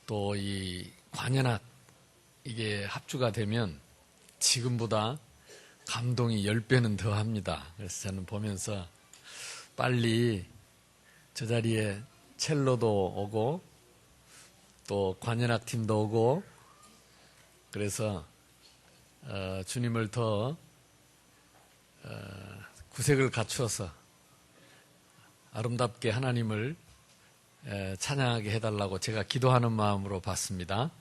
또 이 관현악 이게 합주가 되면 지금보다 감동이 10배는 더 합니다. 그래서 저는 보면서 빨리 저 자리에 첼로도 오고 또 관현악 팀도 오고 그래서 주님을 더 구색을 갖추어서 아름답게 하나님을 찬양하게 해달라고 제가 기도하는 마음으로 받습니다.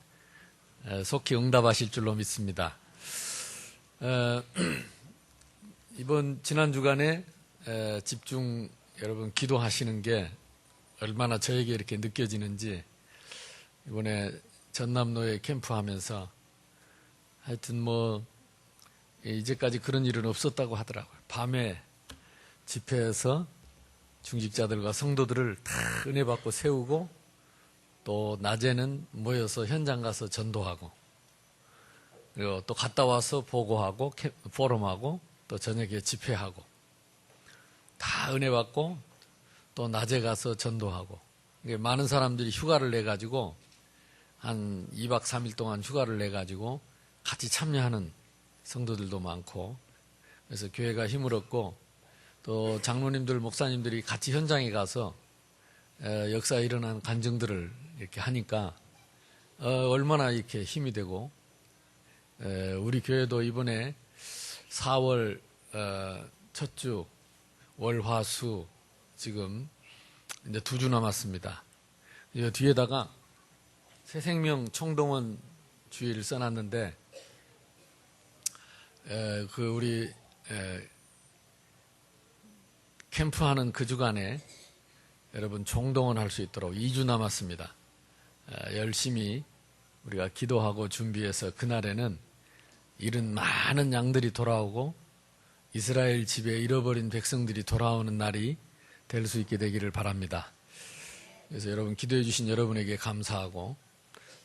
속히 응답하실 줄로 믿습니다. 이번 지난 주간에 집중 여러분 기도하시는 게 얼마나 저에게 이렇게 느껴지는지 이번에 전남로에 캠프하면서 하여튼 뭐 이제까지 그런 일은 없었다고 하더라고요. 밤에 집회에서 중직자들과 성도들을 다 은혜 받고 세우고 또 낮에는 모여서 현장 가서 전도하고 그리고 또 갔다 와서 보고하고 포럼하고 또 저녁에 집회하고 다 은혜 받고 또 낮에 가서 전도하고 많은 사람들이 휴가를 내가지고 한 2박 3일 동안 휴가를 내가지고 같이 참여하는 성도들도 많고 그래서 교회가 힘을 얻고 또 장로님들 목사님들이 같이 현장에 가서 역사에 일어난 간증들을 이렇게 하니까 얼마나 이렇게 힘이 되고 우리 교회도 이번에 4월 첫 주 월화수 지금 이제 2주 남았습니다. 이 뒤에다가 새생명 총동원 주일을 써놨는데 그 우리 캠프하는 그 주간에 여러분 총동원할 수 있도록 2주 남았습니다. 열심히 우리가 기도하고 준비해서 그날에는 이른 많은 양들이 돌아오고 이스라엘 집에 잃어버린 백성들이 돌아오는 날이 될 수 있게 되기를 바랍니다. 그래서 여러분 기도해 주신 여러분에게 감사하고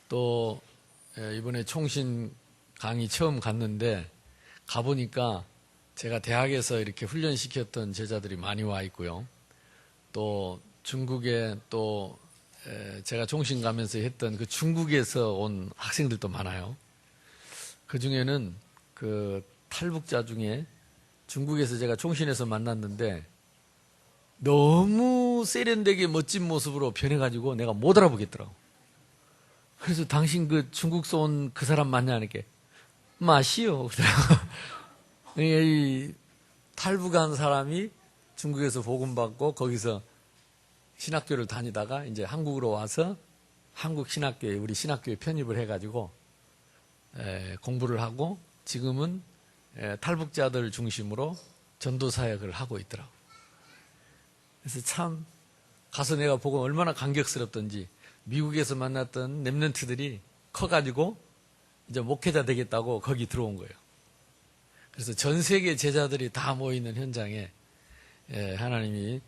또 이번에 총신 강의 처음 갔는데 가보니까 제가 대학에서 이렇게 훈련시켰던 제자들이 많이 와 있고요. 또 중국에 또 제가 총신 가면서 했던 그 중국에서 온 학생들도 많아요. 그 중에는 그 탈북자 중에 중국에서 제가 총신에서 만났는데 너무 세련되게 멋진 모습으로 변해가지고 내가 못 알아보겠더라고. 그래서 당신 그 중국서 온 그 사람 맞냐니까 마시오. 이 탈북한 사람이 중국에서 복음받고 거기서 신학교를 다니다가 이제 한국으로 와서 한국 신학교에 우리 신학교에 편입을 해가지고 공부를 하고 지금은 탈북자들 중심으로 전도 사역을 하고 있더라고. 그래서 참 가서 내가 보고 얼마나 감격스럽던지 미국에서 만났던 랩런트들이 커가지고 이제 목회자 되겠다고 거기 들어온 거예요. 그래서 전 세계 제자들이 다 모이는 현장에 하나님이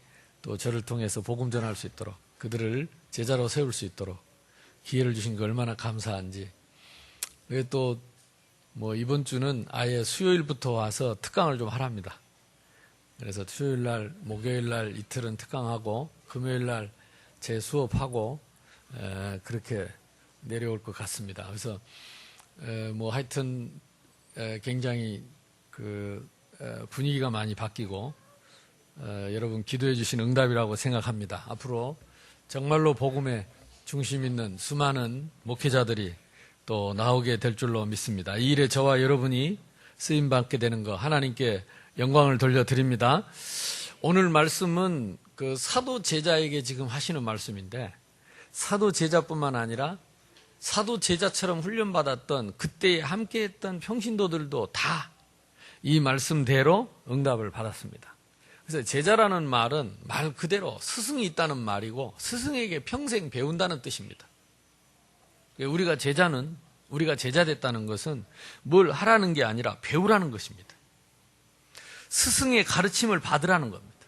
또 저를 통해서 복음 전할 수 있도록 그들을 제자로 세울 수 있도록 기회를 주신 게 얼마나 감사한지. 그리고 또 뭐 이번 주는 아예 수요일부터 와서 특강을 좀 하랍니다. 그래서 수요일 날, 목요일 날 이틀은 특강하고 금요일 날 제 수업하고 그렇게 내려올 것 같습니다. 그래서 뭐 하여튼 굉장히 그 분위기가 많이 바뀌고 여러분 기도해 주신 응답이라고 생각합니다. 앞으로 정말로 복음에 중심 있는 수많은 목회자들이 또 나오게 될 줄로 믿습니다. 이 일에 저와 여러분이 쓰임받게 되는 거 하나님께 영광을 돌려드립니다. 오늘 말씀은 그 사도 제자에게 지금 하시는 말씀인데 사도 제자뿐만 아니라 사도 제자처럼 훈련받았던 그때 함께했던 평신도들도 다 이 말씀대로 응답을 받았습니다. 그래서 제자라는 말은 말 그대로 스승이 있다는 말이고 스승에게 평생 배운다는 뜻입니다. 우리가 제자는 우리가 제자 됐다는 것은 뭘 하라는 게 아니라 배우라는 것입니다. 스승의 가르침을 받으라는 겁니다.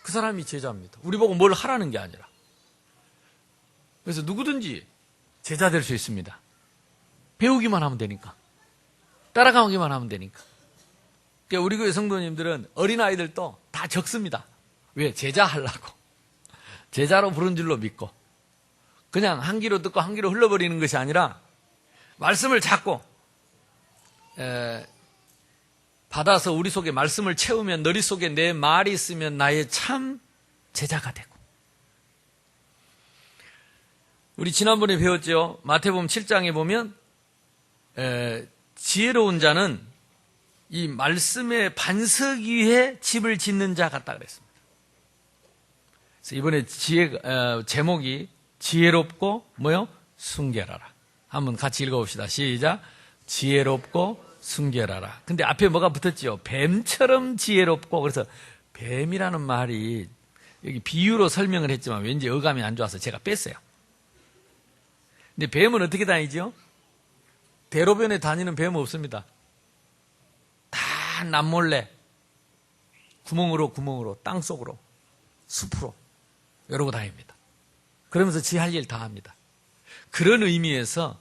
그 사람이 제자입니다. 우리 보고 뭘 하라는 게 아니라. 그래서 누구든지 제자 될 수 있습니다. 배우기만 하면 되니까. 따라가기만 하면 되니까. 그러니까 우리 교회 성도님들은 어린아이들도 다 적습니다. 왜? 제자 하려고. 제자로 부른 줄로 믿고. 그냥 한 귀로 듣고 한 귀로 흘러버리는 것이 아니라 말씀을 잡고 받아서 우리 속에 말씀을 채우면 너희 속에 내 말이 있으면 나의 참 제자가 되고. 우리 지난번에 배웠죠. 마태복음 7장에 보면 지혜로운 자는 이 말씀의 반석 위에 집을 짓는 자 같다 그랬습니다. 그래서 이번에 제목이 지혜롭고 뭐요? 순결하라. 한번 같이 읽어봅시다. 시작. 지혜롭고 순결하라. 근데 앞에 뭐가 붙었죠? 뱀처럼 지혜롭고. 그래서 뱀이라는 말이 여기 비유로 설명을 했지만 왠지 어감이 안 좋아서 제가 뺐어요. 근데 뱀은 어떻게 다니죠? 대로변에 다니는 뱀은 없습니다. 다 남몰래 구멍으로 땅속으로 숲으로 이러고 다닙니다. 그러면서 지 할 일 다 합니다. 그런 의미에서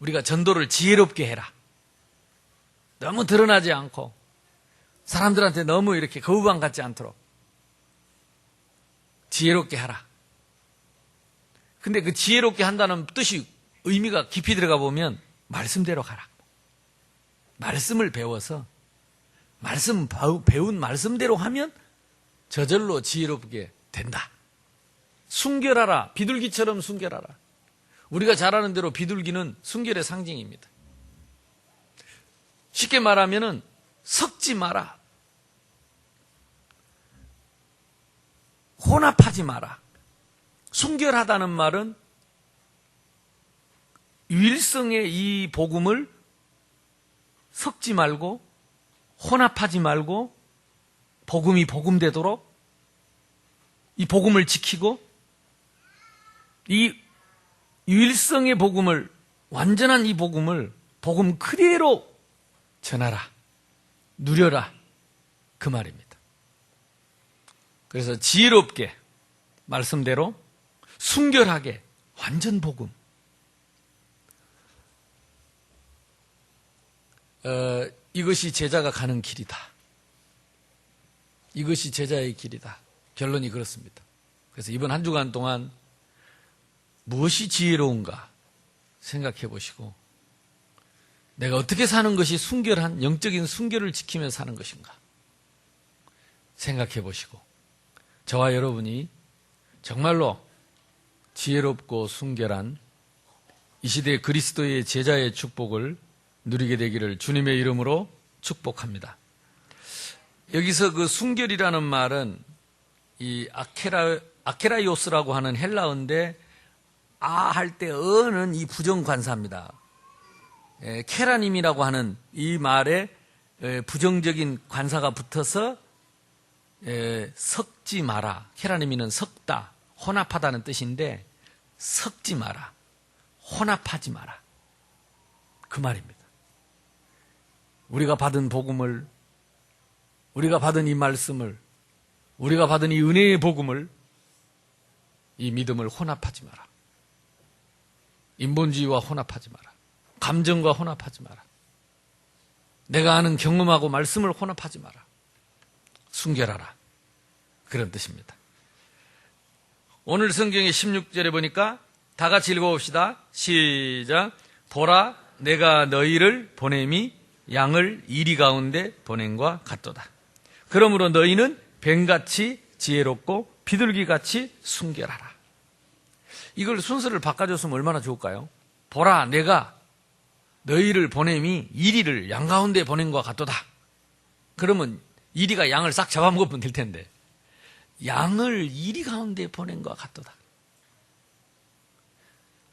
우리가 전도를 지혜롭게 해라. 너무 드러나지 않고 사람들한테 너무 이렇게 거부감 갖지 않도록 지혜롭게 하라. 근데 그 지혜롭게 한다는 뜻이 의미가 깊이 들어가 보면 말씀대로 가라. 말씀을 배워서 배운 말씀대로 하면 저절로 지혜롭게 된다. 순결하라. 비둘기처럼 순결하라. 우리가 잘 아는 대로 비둘기는 순결의 상징입니다. 쉽게 말하면은 섞지 마라. 혼합하지 마라. 순결하다는 말은 유일성의 이 복음을 섞지 말고 혼합하지 말고 복음이 복음되도록 이 복음을 지키고 이 유일성의 복음을 완전한 이 복음을 복음 그대로 전하라. 누려라. 그 말입니다. 그래서 지혜롭게 말씀대로 순결하게 완전 복음. 이것이 제자가 가는 길이다. 이것이 제자의 길이다. 결론이 그렇습니다. 그래서 이번 한 주간 동안 무엇이 지혜로운가 생각해 보시고 내가 어떻게 사는 것이 순결한 영적인 순결을 지키며 사는 것인가 생각해 보시고 저와 여러분이 정말로 지혜롭고 순결한 이 시대의 그리스도의 제자의 축복을 누리게 되기를 주님의 이름으로 축복합니다. 여기서 그 순결이라는 말은 이 아케라이오스라고 하는 헬라어인데 할 때 어는 이 부정관사입니다. 케라님이라고 하는 이 말에 부정적인 관사가 붙어서 섞지 마라. 케라님이는 섞다, 혼합하다는 뜻인데 섞지 마라, 혼합하지 마라. 그 말입니다. 우리가 받은 복음을, 우리가 받은 이 말씀을, 우리가 받은 이 은혜의 복음을, 이 믿음을 혼합하지 마라. 인본주의와 혼합하지 마라. 감정과 혼합하지 마라. 내가 아는 경험하고 말씀을 혼합하지 마라. 순결하라. 그런 뜻입니다. 오늘 성경의 16절에 보니까 다 같이 읽어봅시다. 시작. 보라, 내가 너희를 보냄이 양을 이리 가운데 보냄과 같도다. 그러므로 너희는 뱀같이 지혜롭고 비둘기같이 순결하라. 이걸 순서를 바꿔줬으면 얼마나 좋을까요? 보라, 내가 너희를 보냄이 이리를 양 가운데 보냄과 같도다. 그러면 이리가 양을 싹 잡아먹으면 될 텐데 양을 이리 가운데 보냄과 같도다.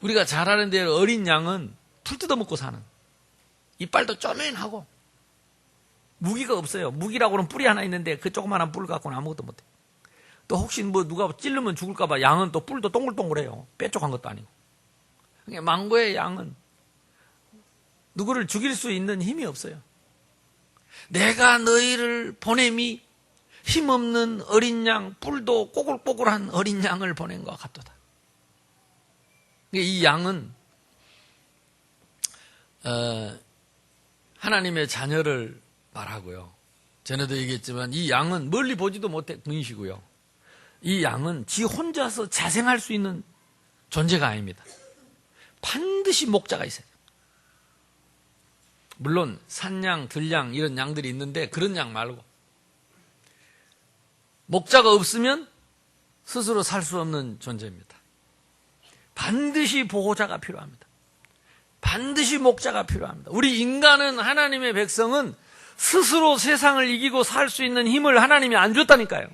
우리가 잘 아는 대로 어린 양은 풀 뜯어먹고 사는, 이빨도 쪼맨하고 무기가 없어요. 무기라고는 뿔이 하나 있는데 그 조그마한 뿔 갖고는 아무것도 못해. 또 혹시 누가 찔르면 죽을까봐 양은 또 뿔도 동글동글해요. 뾰족한 것도 아니고. 그러니까 망고의 양은 누구를 죽일 수 있는 힘이 없어요. 내가 너희를 보냄이 힘없는 어린 양, 뿔도 꼬글꼬글한 어린 양을 보낸 것 같도다. 이 양은 하나님의 자녀를 말하고요. 전에도 얘기했지만 이 양은 멀리 보지도 못해 분이시고요. 이 양은 지 혼자서 자생할 수 있는 존재가 아닙니다. 반드시 목자가 있어요. 물론 산양, 들양 이런 양들이 있는데 그런 양 말고 목자가 없으면 스스로 살 수 없는 존재입니다. 반드시 보호자가 필요합니다. 반드시 목자가 필요합니다. 우리 인간은, 하나님의 백성은 스스로 세상을 이기고 살 수 있는 힘을 하나님이 안 줬다니까요.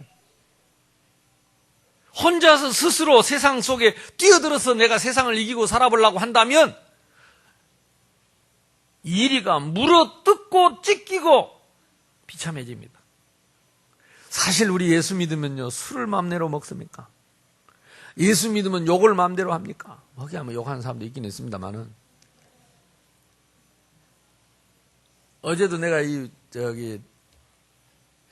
혼자서 스스로 세상 속에 뛰어들어서 내가 세상을 이기고 살아보려고 한다면 이리가 물어뜯고 찢기고 비참해집니다. 사실 우리 예수 믿으면요, 술을 맘대로 먹습니까? 예수 믿으면 욕을 맘대로 합니까? 거기 하면 욕하는 사람도 있긴 있습니다만은. 어제도 내가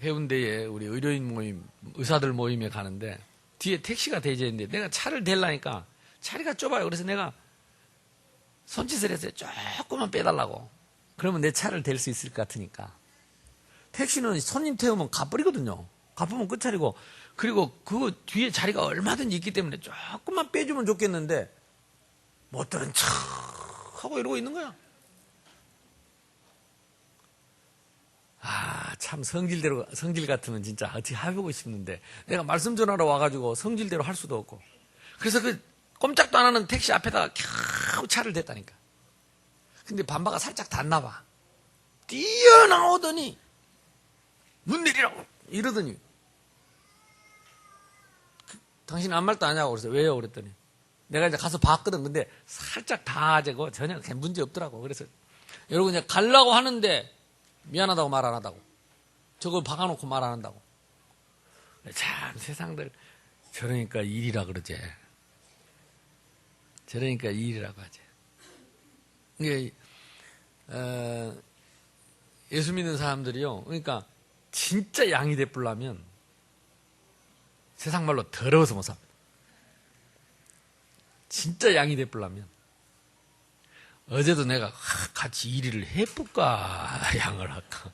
해운대에 우리 의료인 모임, 의사들 모임에 가는데 뒤에 택시가 대제인데 내가 차를 대려니까 자리가 좁아요. 그래서 내가 손짓을 했어요. 조금만 빼달라고. 그러면 내 차를 댈 수 있을 것 같으니까. 택시는 손님 태우면 가버리거든요. 갚으면 끝차리고. 그리고 그 뒤에 자리가 얼마든지 있기 때문에 조금만 빼주면 좋겠는데 못 들은 척 하고 이러고 있는 거야. 참 성질 같으면 진짜 어떻게 해보고 싶는데 내가 말씀 전하러 와가지고 성질대로 할 수도 없고. 그래서 그 꼼짝도 안 하는 택시 앞에다가 겨우 차를 댔다니까. 근데 반바가 살짝 닿나 봐. 뛰어나오더니 문 내리라고 이러더니 당신 아무 말도 안 하냐고 그래서 왜요? 그랬더니 내가 이제 가서 봤거든. 근데 살짝 닿아지고 전혀 문제 없더라고. 그래서 여러분 이제 가려고 하는데 미안하다고 말 안 한다고. 저거 박아놓고 말 안 한다고. 참 세상들 저러니까 일이라 그러지. 저러니까 일이라고 하지. 이게 예수 믿는 사람들이요. 그러니까 진짜 양이 되풀려면 세상 말로 더러워서 못 삽니다. 진짜 양이 되풀려면 어제도 내가 같이 일을 해볼까 양을 할까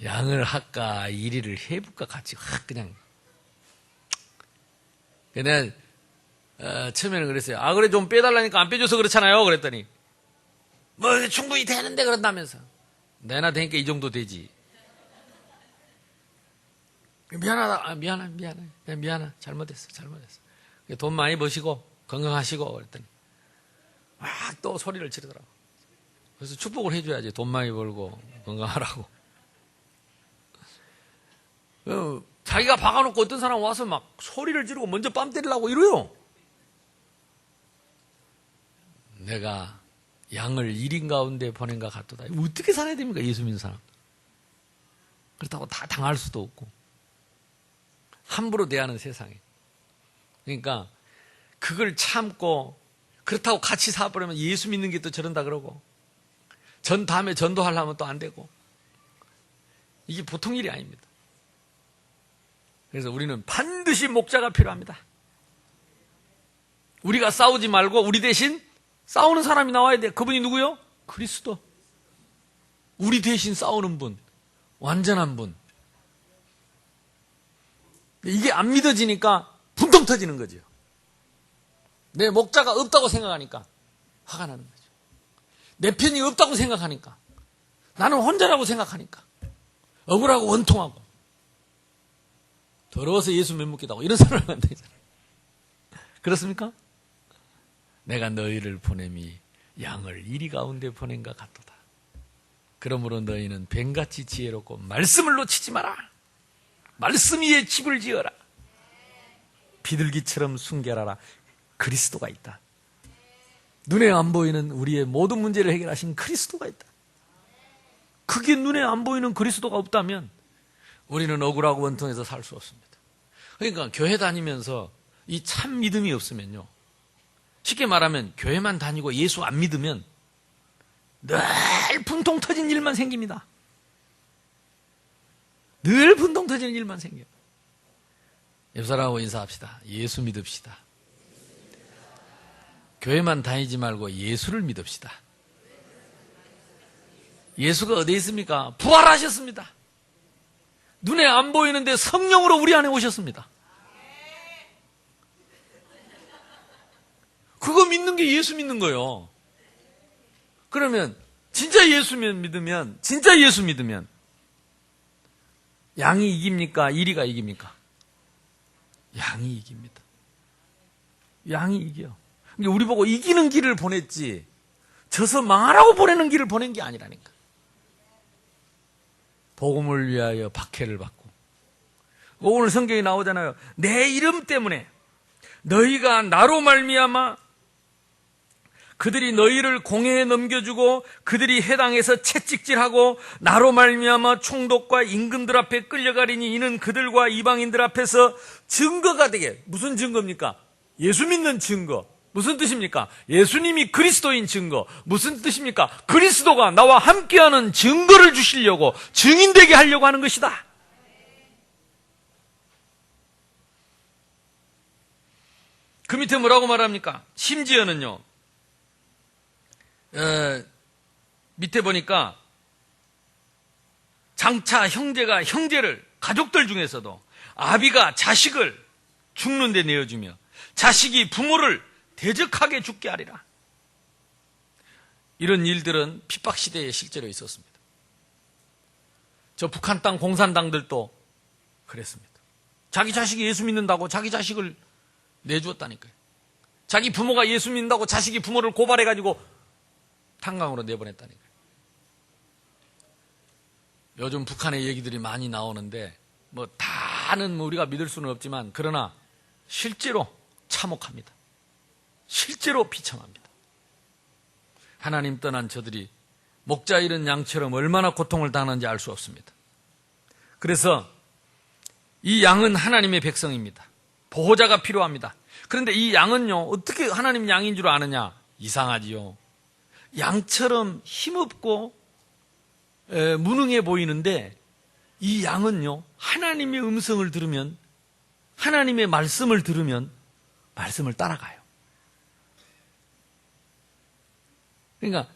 양을 할까 일을 해볼까 같이 그냥 내가 처음에는 그랬어요. 그래 좀 빼달라니까 안 빼줘서 그렇잖아요. 그랬더니 뭐 충분히 되는데 그런다면서. 내나 되니까 이 정도 되지. 미안하다. 미안해. 잘못했어. 돈 많이 버시고 건강하시고 그랬더니 막 또 소리를 지르더라고. 그래서 축복을 해줘야지. 돈 많이 벌고 건강하라고. 자기가 박아놓고 어떤 사람 와서 막 소리를 지르고 먼저 뺨 때리려고 이래요. 내가 양을 1인 가운데 보낸가 같도다. 어떻게 살아야 됩니까? 예수 믿는 사람. 그렇다고 다 당할 수도 없고 함부로 대하는 세상에. 그러니까 그걸 참고 그렇다고 같이 살아버리면 예수 믿는 게 또 저런다 그러고 다음에 전도하려면 또 안 되고 이게 보통 일이 아닙니다. 그래서 우리는 반드시 목자가 필요합니다. 우리가 싸우지 말고 우리 대신 싸우는 사람이 나와야 돼. 그분이 누구요? 그리스도. 우리 대신 싸우는 분. 완전한 분. 이게 안 믿어지니까 분통 터지는 거죠. 내 목자가 없다고 생각하니까 화가 나는 거죠. 내 편이 없다고 생각하니까 나는 혼자라고 생각하니까 억울하고 원통하고 더러워서 예수 못 믿겠다고 이런 사람을 만들잖아요. 그렇습니까? 내가 너희를 보냄이 양을 이리 가운데 보낸가 같도다. 그러므로 너희는 뱀같이 지혜롭고 말씀을 놓치지 마라. 말씀 위에 집을 지어라. 비둘기처럼 순결하라. 그리스도가 있다. 눈에 안 보이는 우리의 모든 문제를 해결하신 그리스도가 있다. 그게 눈에 안 보이는 그리스도가 없다면 우리는 억울하고 원통해서 살 수 없습니다. 그러니까 교회 다니면서 이 참 믿음이 없으면요. 쉽게 말하면 교회만 다니고 예수 안 믿으면 늘 분통 터진 일만 생깁니다. 늘 분통 터지는 일만 생겨요. 옆 사람하고 인사합시다. 예수 믿읍시다. 교회만 다니지 말고 예수를 믿읍시다. 예수가 어디에 있습니까? 부활하셨습니다. 눈에 안 보이는데 성령으로 우리 안에 오셨습니다. 그거 믿는 게 예수 믿는 거예요. 그러면 진짜 예수 믿으면 양이 이깁니까? 이리가 이깁니까? 양이 이깁니다. 양이 이겨. 그러니까 우리 보고 이기는 길을 보냈지 져서 망하라고 보내는 길을 보낸 게 아니라니까. 복음을 위하여 박해를 받고, 오늘 성경에 나오잖아요. 내 이름 때문에 너희가 나로 말미암아 그들이 너희를 공회에 넘겨주고 그들이 해당에서 채찍질하고 나로 말미암아 총독과 임금들 앞에 끌려가리니 이는 그들과 이방인들 앞에서 증거가 되게. 무슨 증거입니까? 예수 믿는 증거. 무슨 뜻입니까? 예수님이 그리스도인 증거. 무슨 뜻입니까? 그리스도가 나와 함께하는 증거를 주시려고, 증인되게 하려고 하는 것이다. 그 밑에 뭐라고 말합니까? 심지어는요, 밑에 보니까 장차 형제가 형제를, 가족들 중에서도 아비가 자식을 죽는 데 내어주며 자식이 부모를 대적하게 죽게 하리라. 이런 일들은 핍박시대에 실제로 있었습니다. 저 북한 땅 공산당들도 그랬습니다. 자기 자식이 예수 믿는다고 자기 자식을 내주었다니까요. 자기 부모가 예수 믿는다고 자식이 부모를 고발해가지고 탄광으로 내보냈다니까요. 요즘 북한의 얘기들이 많이 나오는데 다는 우리가 믿을 수는 없지만 그러나 실제로 참혹합니다. 실제로 비참합니다. 하나님 떠난 저들이 목자 잃은 양처럼 얼마나 고통을 당하는지 알 수 없습니다. 그래서 이 양은 하나님의 백성입니다. 보호자가 필요합니다. 그런데 이 양은요, 어떻게 하나님 양인 줄 아느냐? 이상하지요. 양처럼 힘없고 무능해 보이는데 이 양은요, 하나님의 음성을 들으면, 하나님의 말씀을 들으면 말씀을 따라가요. 그러니까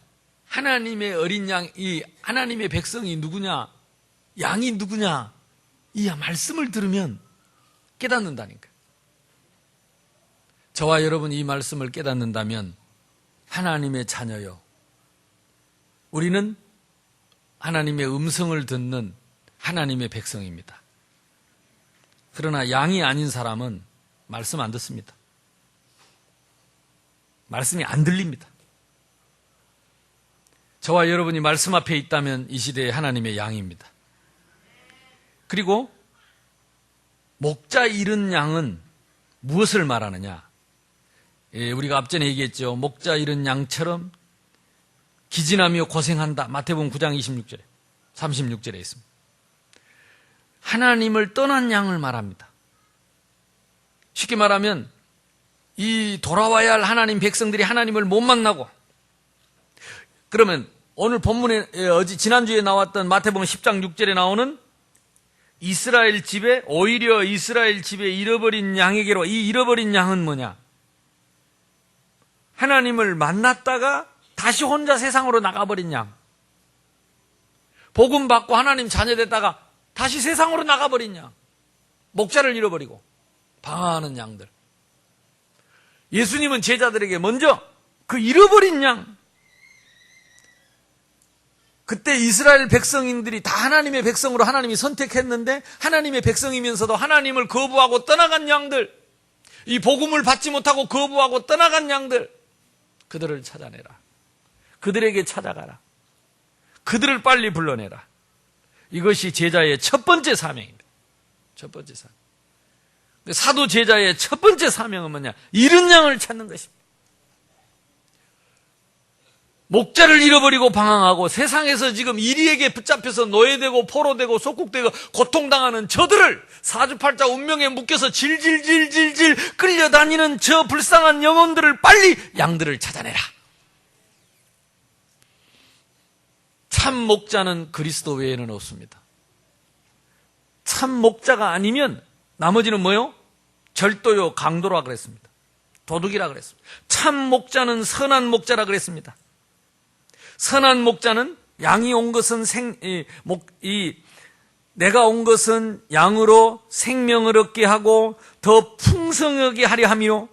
하나님의 어린 양, 이 하나님의 백성이 누구냐, 양이 누구냐, 이 말씀을 들으면 깨닫는다니까. 저와 여러분이 이 말씀을 깨닫는다면 하나님의 자녀요, 우리는 하나님의 음성을 듣는 하나님의 백성입니다. 그러나 양이 아닌 사람은 말씀 안 듣습니다. 말씀이 안 들립니다. 저와 여러분이 말씀 앞에 있다면 이 시대의 하나님의 양입니다. 그리고 목자 잃은 양은 무엇을 말하느냐? 우리가 앞전에 얘기했죠. 목자 잃은 양처럼 기진하며 고생한다. 마태복음 9장 26절에 36절에 있습니다. 하나님을 떠난 양을 말합니다. 쉽게 말하면 이 돌아와야 할 하나님 백성들이 하나님을 못 만나고, 그러면 오늘 본문에 지난주에 나왔던 마태복음 10장 6절에 나오는 이스라엘 집에, 오히려 이스라엘 집에 잃어버린 양에게로, 이 잃어버린 양은 뭐냐? 하나님을 만났다가 다시 혼자 세상으로 나가버린 양. 복음 받고 하나님 자녀 됐다가 다시 세상으로 나가버린 양. 목자를 잃어버리고 방황하는 양들. 예수님은 제자들에게 먼저 그 잃어버린 양, 그때 이스라엘 백성인들이 다 하나님의 백성으로 하나님이 선택했는데 하나님의 백성이면서도 하나님을 거부하고 떠나간 양들, 이 복음을 받지 못하고 거부하고 떠나간 양들, 그들을 찾아내라. 그들에게 찾아가라. 그들을 빨리 불러내라. 이것이 제자의 첫 번째 사명입니다. 첫 번째 사명. 사도 제자의 첫 번째 사명은 뭐냐? 잃은 양을 찾는 것입니다. 목자를 잃어버리고 방황하고 세상에서 지금 이리에게 붙잡혀서 노예되고 포로되고 속국되고 고통당하는 저들을 사주팔자 운명에 묶여서 질질질질질 끌려다니는 저 불쌍한 영혼들을 빨리 양들을 찾아내라. 참 목자는 그리스도 외에는 없습니다. 참 목자가 아니면 나머지는 뭐요? 절도요, 강도라 그랬습니다. 도둑이라 그랬습니다. 참 목자는 선한 목자라 그랬습니다. 선한 목자는 양이 온 것은 내가 온 것은 양으로 생명을 얻게 하고 더 풍성하게 하려 하며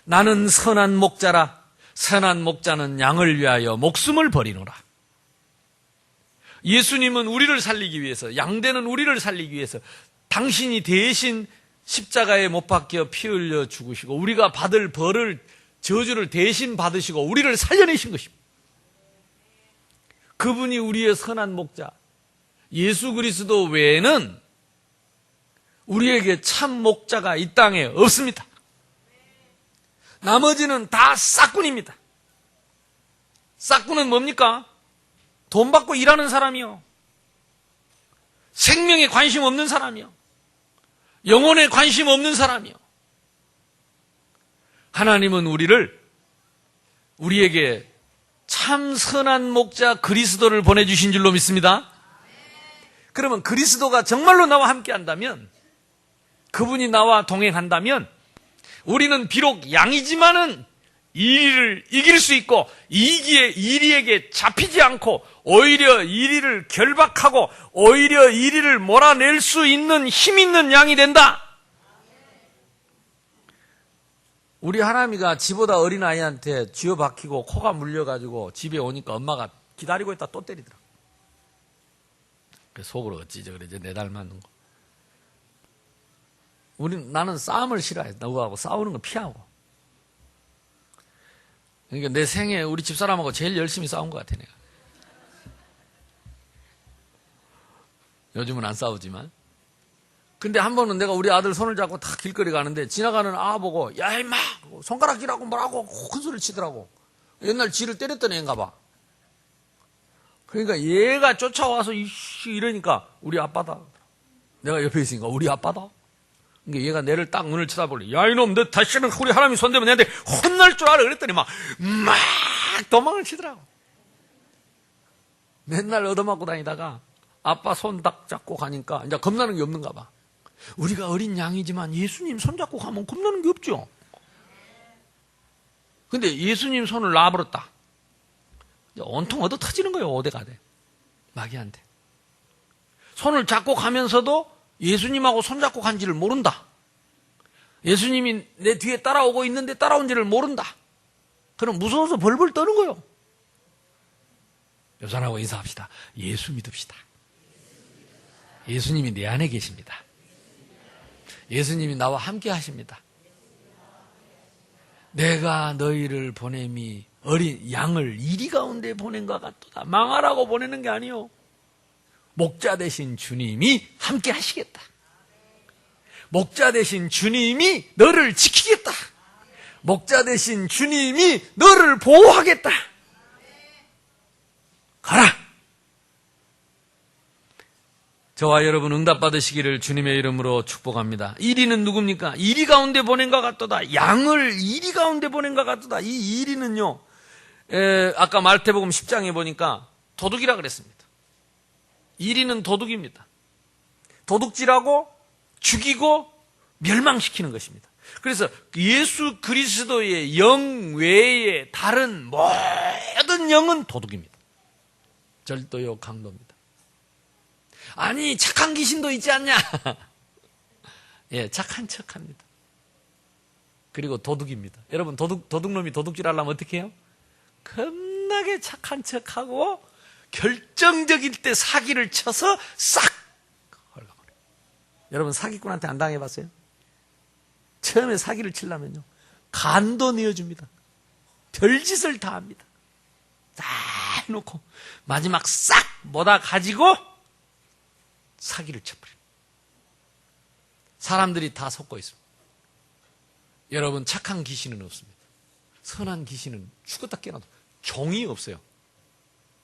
나는 선한 목자라. 선한 목자는 양을 위하여 목숨을 버리노라. 예수님은 우리를 살리기 위해서, 양되는 우리를 살리기 위해서 당신이 대신 십자가에 못 박혀 피 흘려 죽으시고 우리가 받을 벌을, 저주를 대신 받으시고 우리를 살려내신 것입니다. 그분이 우리의 선한 목자, 예수 그리스도 외에는 우리에게 참 목자가 이 땅에 없습니다. 나머지는 다 싹군입니다. 싹군은 뭡니까? 돈 받고 일하는 사람이요. 생명에 관심 없는 사람이요. 영혼에 관심 없는 사람이요. 하나님은 우리에게 참 선한 목자 그리스도를 보내주신 줄로 믿습니다. 그러면 그리스도가 정말로 나와 함께 한다면, 그분이 나와 동행한다면 우리는 비록 양이지만은 이리를 이길 수 있고 이리에게 잡히지 않고 오히려 이리를 결박하고 오히려 이리를 몰아낼 수 있는 힘 있는 양이 된다. 우리 하나미가 지보다 어린 아이한테 쥐어 박히고 코가 물려가지고 집에 오니까 엄마가 기다리고 있다 또 때리더라. 속으로 어찌죠 그래, 이제 내 달 맞는 거. 나는 싸움을 싫어해. 누구하고 싸우는 거 피하고. 그러니까 내 생에 우리 집사람하고 제일 열심히 싸운 것 같아, 내가. 요즘은 안 싸우지만. 근데 한 번은 내가 우리 아들 손을 잡고 다 길거리 가는데 지나가는 아 보고, 야, 임마! 손가락질하고 뭐라고 큰 소리를 치더라고. 옛날 쥐를 때렸던 애인가 봐. 그러니까 얘가 쫓아와서 이러니까 우리 아빠다. 내가 옆에 있으니까 우리 아빠다. 그러니까 얘가 내를 딱 눈을 쳐다보래. 야, 이놈, 너 다시는 우리 하나님 손대면 내한테 혼날 줄 알아. 그랬더니 막 도망을 치더라고. 맨날 얻어맞고 다니다가 아빠 손 딱 잡고 가니까 이제 겁나는 게 없는가 봐. 우리가 어린 양이지만 예수님 손 잡고 가면 겁나는 게 없죠. 근데 예수님 손을 놔버렸다. 온통 얻어 터지는 거예요, 오대가대. 마귀한테. 손을 잡고 가면서도 예수님하고 손잡고 간지를 모른다. 예수님이 내 뒤에 따라오고 있는데 따라온지를 모른다. 그럼 무서워서 벌벌 떠는 거예요. 옆 사람하고 인사합시다. 예수 믿읍시다. 예수님이 내 안에 계십니다. 예수님이 나와 함께 하십니다. 내가 너희를 보냄이 어린 양을 이리 가운데 보낸 것 같도다. 망하라고 보내는 게 아니요. 목자 되신 주님이 함께 하시겠다. 목자 되신 주님이 너를 지키겠다. 목자 되신 주님이 너를 보호하겠다. 가라. 저와 여러분 응답받으시기를 주님의 이름으로 축복합니다. 이리는 누굽니까? 이리 가운데 보낸 것 같도다. 양을 이리 가운데 보낸 것 같도다. 이 이리는요, 아까 마태복음 10장에 보니까 도둑이라 그랬습니다. 이리는 도둑입니다. 도둑질하고 죽이고 멸망시키는 것입니다. 그래서 예수 그리스도의 영 외에 다른 모든 영은 도둑입니다. 절도요, 강도입니다. 아니, 착한 귀신도 있지 않냐? 예, 착한 척합니다. 그리고 도둑입니다. 여러분, 도둑놈이 도둑질 하려면 어떻게 해요? 겁나게 착한 척하고 결정적일 때 사기를 쳐서 싹 헐가버려요. 여러분, 사기꾼한테 안 당해봤어요? 처음에 사기를 치려면요, 간도 내어줍니다. 별짓을 다 합니다. 다 해놓고 마지막 싹 모다 가지고 사기를 쳐버려요. 사람들이 다 속고 있습니다. 여러분, 착한 귀신은 없습니다. 선한 귀신은 죽었다 깨어나도 종이 없어요.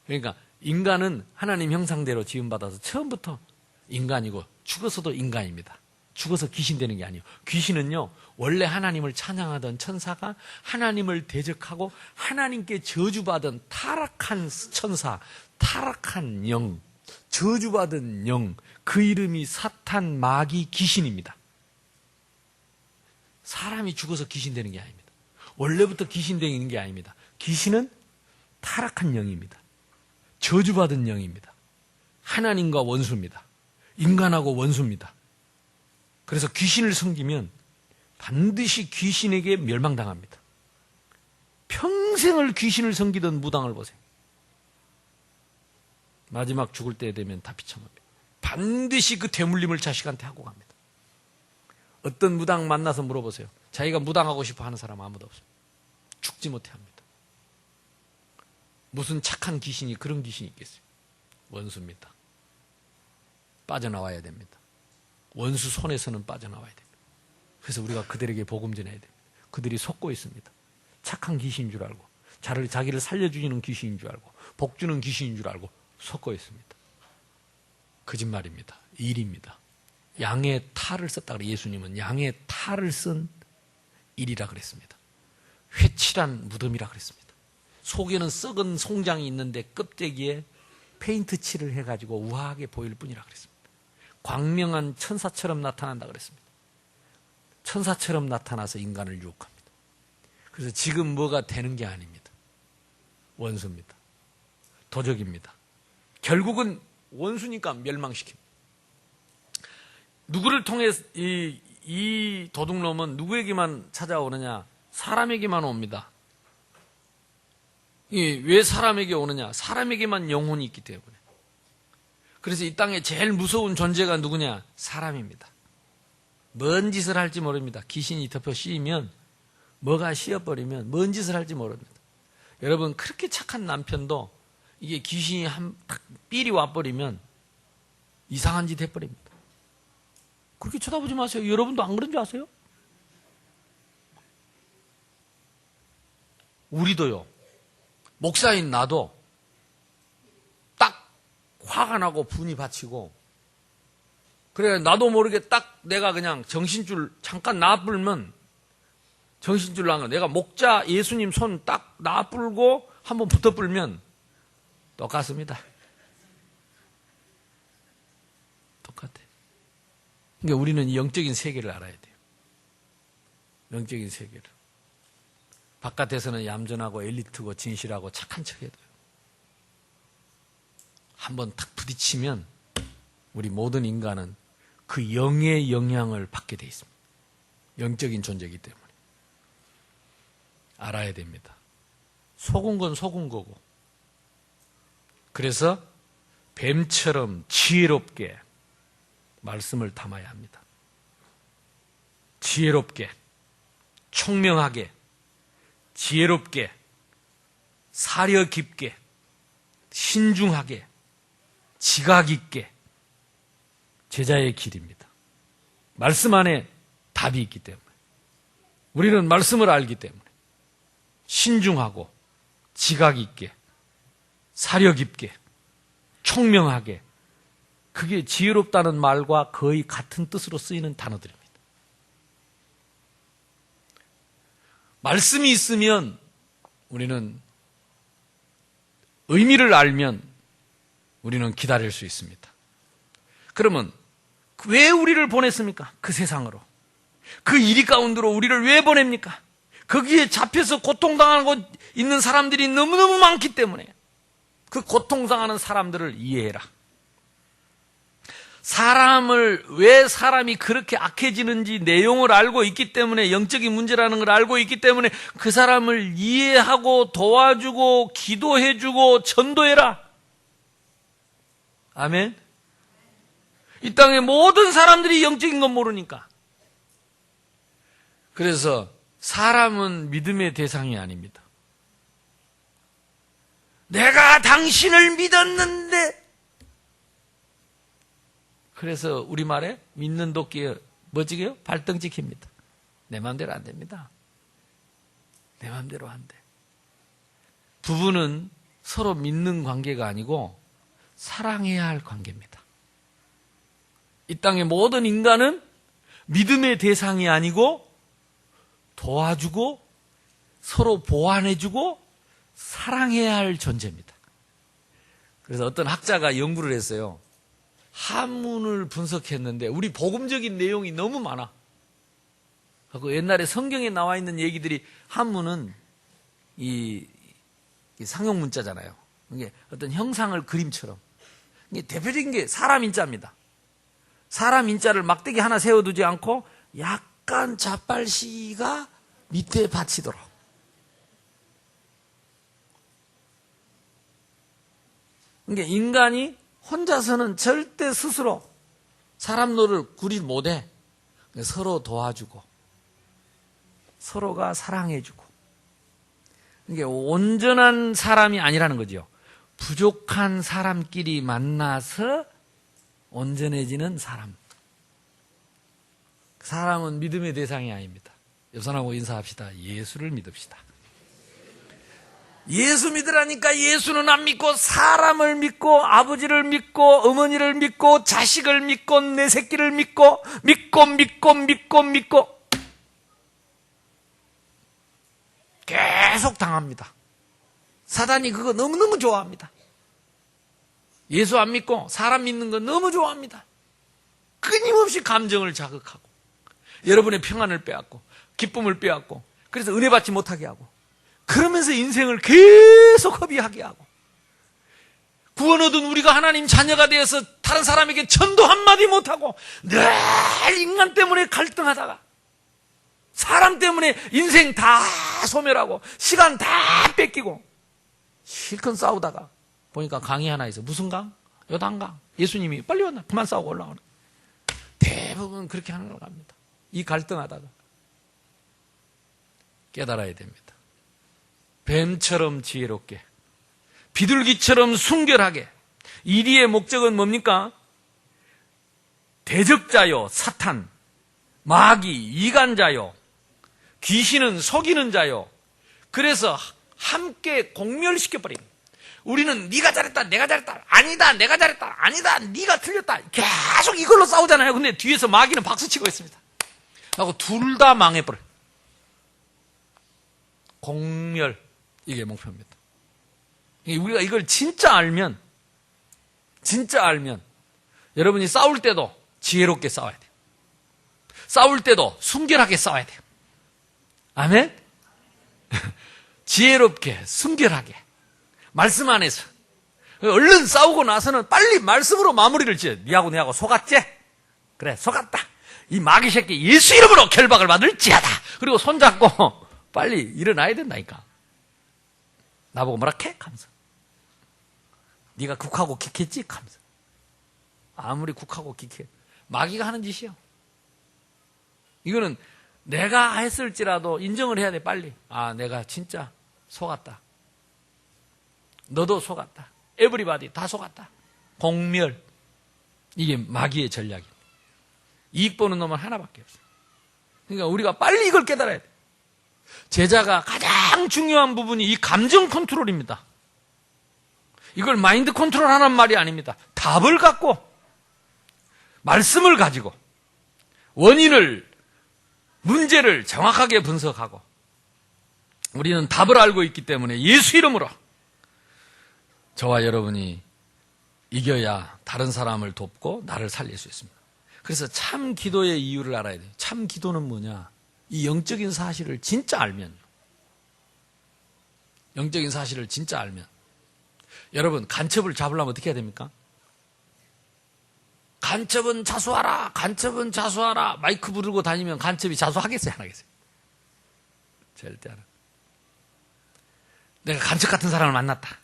그러니까 인간은 하나님 형상대로 지음받아서 처음부터 인간이고 죽어서도 인간입니다. 죽어서 귀신 되는 게 아니에요. 귀신은요, 원래 하나님을 찬양하던 천사가 하나님을 대적하고 하나님께 저주받은 타락한 천사, 타락한 영, 저주받은 영, 그 이름이 사탄, 마귀, 귀신입니다. 사람이 죽어서 귀신 되는 게 아닙니다. 원래부터 귀신 되는 게 아닙니다. 귀신은 타락한 영입니다. 저주받은 영입니다. 하나님과 원수입니다. 인간하고 원수입니다. 그래서 귀신을 섬기면 반드시 귀신에게 멸망당합니다. 평생을 귀신을 섬기던 무당을 보세요. 마지막 죽을 때 되면 다 비참합니다. 반드시 그 되물림을 자식한테 하고 갑니다. 어떤 무당 만나서 물어보세요. 자기가 무당하고 싶어 하는 사람 아무도 없어요. 죽지 못해 합니다. 무슨 착한 귀신이 그런 귀신이 있겠어요? 원수입니다. 빠져나와야 됩니다. 원수 손에서는 빠져나와야 됩니다. 그래서 우리가 그들에게 복음 전해야 됩니다. 그들이 속고 있습니다. 착한 귀신인 줄 알고, 자기를 살려주는 귀신인 줄 알고, 복주는 귀신인 줄 알고 속고 있습니다. 거짓말입니다. 일입니다. 양의 탈을 썼다 그래요. 예수님은 양의 탈을 쓴 일이라 그랬습니다. 회칠한 무덤이라 그랬습니다. 속에는 썩은 송장이 있는데 껍데기에 페인트 칠을 해가지고 우아하게 보일 뿐이라 그랬습니다. 광명한 천사처럼 나타난다 그랬습니다. 천사처럼 나타나서 인간을 유혹합니다. 그래서 지금 뭐가 되는 게 아닙니다. 원수입니다. 도적입니다. 결국은 원수니까 멸망시킵니다. 누구를 통해 이 도둑놈은 누구에게만 찾아오느냐? 사람에게만 옵니다. 왜 사람에게 오느냐? 사람에게만 영혼이 있기 때문에. 그래서 이 땅에 제일 무서운 존재가 누구냐? 사람입니다. 뭔 짓을 할지 모릅니다. 귀신이 덮여 씌이면, 뭐가 씌어버리면 뭔 짓을 할지 모릅니다. 여러분, 그렇게 착한 남편도 이게 귀신이 딱 삘이 와버리면 이상한 짓 해버립니다. 그렇게 쳐다보지 마세요. 여러분도 안 그런 줄 아세요? 우리도요. 목사인 나도 딱 화가 나고 분이 받치고, 그래 나도 모르게 딱 내가 그냥 정신줄 잠깐 나불면 정신줄 나는 내가 목자 예수님 손 딱 나불고 한번 붙어 불면 똑같습니다. 똑같아. 그러니까 우리는 이 영적인 세계를 알아야 돼요. 영적인 세계를. 바깥에서는 얌전하고 엘리트고 진실하고 착한 척해도요. 한번 탁 부딪히면 우리 모든 인간은 그 영의 영향을 받게 돼 있습니다. 영적인 존재이기 때문에. 알아야 됩니다. 속은 건 속은 거고. 그래서 뱀처럼 지혜롭게 말씀을 담아야 합니다. 지혜롭게, 총명하게, 지혜롭게, 사려 깊게, 신중하게, 지각 있게. 제자의 길입니다. 말씀 안에 답이 있기 때문에. 우리는 말씀을 알기 때문에 신중하고 지각 있게, 사려 깊게, 총명하게, 그게 지혜롭다는 말과 거의 같은 뜻으로 쓰이는 단어들입니다. 말씀이 있으면 우리는 의미를 알면 우리는 기다릴 수 있습니다. 그러면 왜 우리를 보냈습니까? 그 세상으로. 그 이리 가운데로 우리를 왜 보냅니까? 거기에 잡혀서 고통당하고 있는 사람들이 너무너무 많기 때문에 그 고통당하는 사람들을 이해해라. 왜 사람이 그렇게 악해지는지 내용을 알고 있기 때문에, 영적인 문제라는 걸 알고 있기 때문에 그 사람을 이해하고 도와주고 기도해주고 전도해라. 아멘. 이 땅의 모든 사람들이 영적인 건 모르니까. 그래서 사람은 믿음의 대상이 아닙니다. 내가 당신을 믿었는데. 그래서 우리말에 믿는 도끼에 뭐지게요? 발등 찍힙니다. 내 마음대로 안 됩니다. 내 마음대로 안 돼. 부부는 서로 믿는 관계가 아니고 사랑해야 할 관계입니다. 이 땅의 모든 인간은 믿음의 대상이 아니고 도와주고 서로 보완해주고 사랑해야 할 존재입니다. 그래서 어떤 학자가 연구를 했어요. 한문을 분석했는데 우리 복음적인 내용이 너무 많아. 그리고 옛날에 성경에 나와 있는 얘기들이, 한문은 이 상용 문자잖아요. 이게 어떤 형상을 그림처럼. 이게 대표적인 게 사람 인자입니다. 사람 인자를 막대기 하나 세워두지 않고 약간 약간 자빨시가 밑에 받치도록. 그러니까 인간이 혼자서는 절대 스스로 사람 노를 구리 못해. 서로 도와주고 서로가 사랑해주고. 이게 온전한 사람이 아니라는 거죠. 부족한 사람끼리 만나서 온전해지는 사람. 사람은 믿음의 대상이 아닙니다. 옆 사람하고 인사합시다. 예수를 믿읍시다. 예수 믿으라니까 예수는 안 믿고 사람을 믿고 아버지를 믿고 어머니를 믿고 자식을 믿고 내 새끼를 믿고 계속 당합니다. 사단이 그거 너무너무 좋아합니다. 예수 안 믿고 사람 믿는 거 너무 좋아합니다. 끊임없이 감정을 자극하고 여러분의 평안을 빼앗고 기쁨을 빼앗고 그래서 은혜 받지 못하게 하고 그러면서 인생을 계속 허비하게 하고 구원 얻은 우리가 하나님 자녀가 되어서 다른 사람에게 전도 한마디 못하고 늘 인간 때문에 갈등하다가 사람 때문에 인생 다 소멸하고 시간 다 뺏기고 실컷 싸우다가 보니까 강이 하나 있어. 무슨 강? 요단강. 예수님이 빨리 왔나? 그만 싸우고 올라오는. 대부분 그렇게 하는 걸 합니다. 이 갈등하다가 깨달아야 됩니다. 뱀처럼 지혜롭게 비둘기처럼 순결하게. 이리의 목적은 뭡니까? 대적자요 사탄, 마귀, 이간자요, 귀신은 속이는 자요. 그래서 함께 공멸시켜버립니다. 우리는 네가 잘했다, 내가 잘했다, 아니다, 내가 잘했다, 아니다, 네가 틀렸다. 계속 이걸로 싸우잖아요. 근데 뒤에서 마귀는 박수치고 있습니다. 하고 둘 다 망해버려요. 공멸, 이게 목표입니다. 우리가 이걸 진짜 알면 여러분이 싸울 때도 지혜롭게 싸워야 돼요. 싸울 때도 순결하게 싸워야 돼요. 아멘? 지혜롭게, 순결하게. 말씀 안에서. 얼른 싸우고 나서는 빨리 말씀으로 마무리를 지어. 니하고 내하고 속았지? 그래, 속았다. 이 마귀 새끼 예수 이름으로 결박을 받을지어다. 그리고 손잡고 빨리 일어나야 된다니까. 나보고 뭐라 캐? 하면서. 네가 국하고 킥했지? 하면서. 아무리 국하고 킥해. 마귀가 하는 짓이요. 이거는 내가 했을지라도 인정을 해야 돼, 빨리. 아, 내가 진짜 속았다. 너도 속았다. 에브리바디 다 속았다. 공멸. 이게 마귀의 전략입니다. 이익 보는 놈은 하나밖에 없어요. 그러니까 우리가 빨리 이걸 깨달아야 돼. 제자가 가장 중요한 부분이 이 감정 컨트롤입니다. 이걸 마인드 컨트롤 하는 말이 아닙니다. 답을 갖고, 말씀을 가지고, 문제를 정확하게 분석하고, 우리는 답을 알고 있기 때문에 예수 이름으로 저와 여러분이 이겨야 다른 사람을 돕고 나를 살릴 수 있습니다. 그래서 참 기도의 이유를 알아야 돼요. 참 기도는 뭐냐? 이 영적인 사실을 진짜 알면, 여러분 간첩을 잡으려면 어떻게 해야 됩니까? 간첩은 자수하라, 간첩은 자수하라. 마이크 부르고 다니면 간첩이 자수하겠어요, 안 하겠어요? 절대 안 해요. 내가 간첩 같은 사람을 만났다.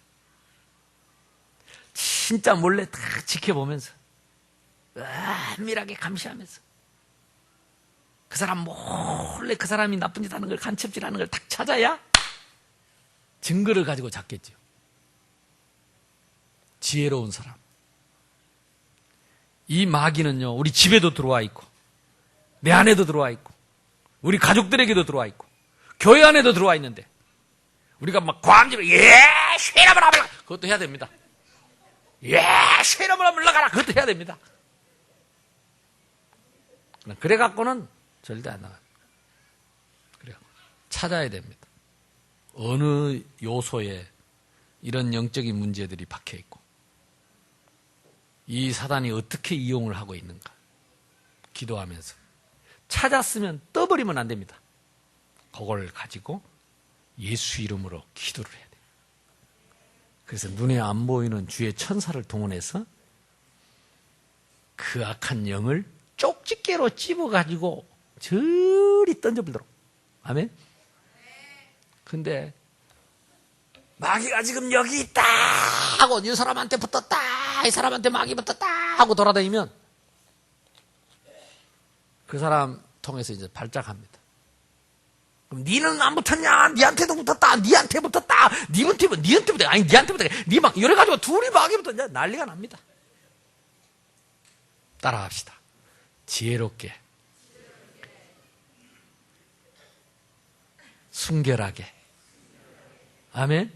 진짜 몰래 다 지켜보면서 은밀하게 감시하면서 그 사람 몰래 그 사람이 나쁜 짓 하는 걸, 간첩질하는 걸 딱 찾아야 증거를 가지고 잡겠죠. 지혜로운 사람. 이 마귀는요, 우리 집에도 들어와 있고, 내 안에도 들어와 있고, 우리 가족들에게도 들어와 있고, 교회 안에도 들어와 있는데, 우리가 막 광지로, 쉐라브라 물러가라! 그것도 해야 됩니다. 쉐라브라 물러가라! 그것도 해야 됩니다. 그래갖고는 절대 안 나가요. 그래요. 찾아야 됩니다. 어느 요소에 이런 영적인 문제들이 박혀 있고, 이 사단이 어떻게 이용을 하고 있는가. 기도하면서. 찾았으면 떠버리면 안 됩니다. 그걸 가지고 예수 이름으로 기도를 해야 돼요. 그래서 눈에 안 보이는 주의 천사를 동원해서 그 악한 영을 쪽집게로 찝어가지고 저리 던져버리도록. 아멘? 근데 마귀가 지금 여기 있다 하고 이 사람한테 붙었다, 이 사람한테 마귀 붙었다 하고 돌아다니면 그 사람 통해서 이제 발작합니다. 그럼 니는 안 붙었냐? 니한테도 붙었다. 니한테 붙었다. 니한테 붙었다. 아니 니한테 붙었다. 니 막 이래가지고 둘이 마귀 붙었냐? 난리가 납니다. 따라합시다. 지혜롭게, 순결하게. 아멘.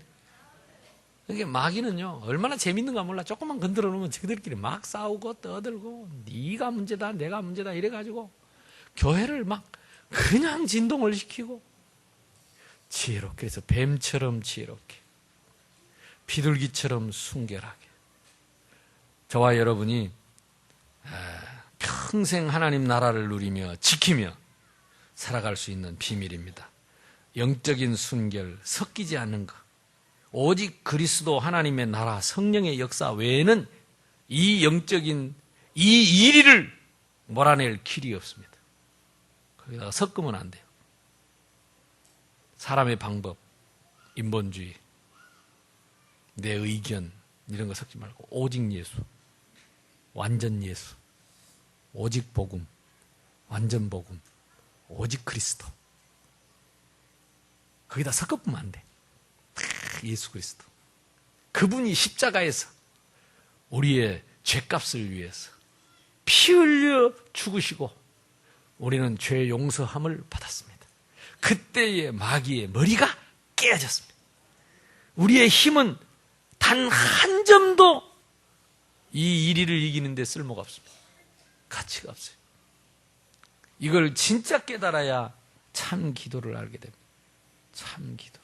이게 마귀는요 얼마나 재밌는가 몰라. 조금만 건드려 놓으면 저들끼리 막 싸우고 떠들고 네가 문제다 내가 문제다 이래가지고 교회를 막 그냥 진동을 시키고. 지혜롭게, 그래서 뱀처럼 지혜롭게, 비둘기처럼 순결하게. 저와 여러분이 평생 하나님 나라를 누리며 지키며 살아갈 수 있는 비밀입니다. 영적인 순결, 섞이지 않는 것. 오직 그리스도 하나님의 나라, 성령의 역사 외에는 이 영적인 이 이리를 몰아낼 길이 없습니다. 거기다가 섞으면 안 돼요. 사람의 방법, 인본주의, 내 의견 이런 거 섞지 말고 오직 예수, 완전 예수, 오직 복음, 완전 복음, 오직 그리스도. 거기다 섞어보면 안 돼. 예수 그리스도. 그분이 십자가에서 우리의 죄값을 위해서 피 흘려 죽으시고 우리는 죄 용서함을 받았습니다. 그때의 마귀의 머리가 깨어졌습니다. 우리의 힘은 단 한 점도 이 이리를 이기는 데 쓸모가 없습니다. 가치가 없어요. 이걸 진짜 깨달아야 참 기도를 알게 됩니다. 참 기도를.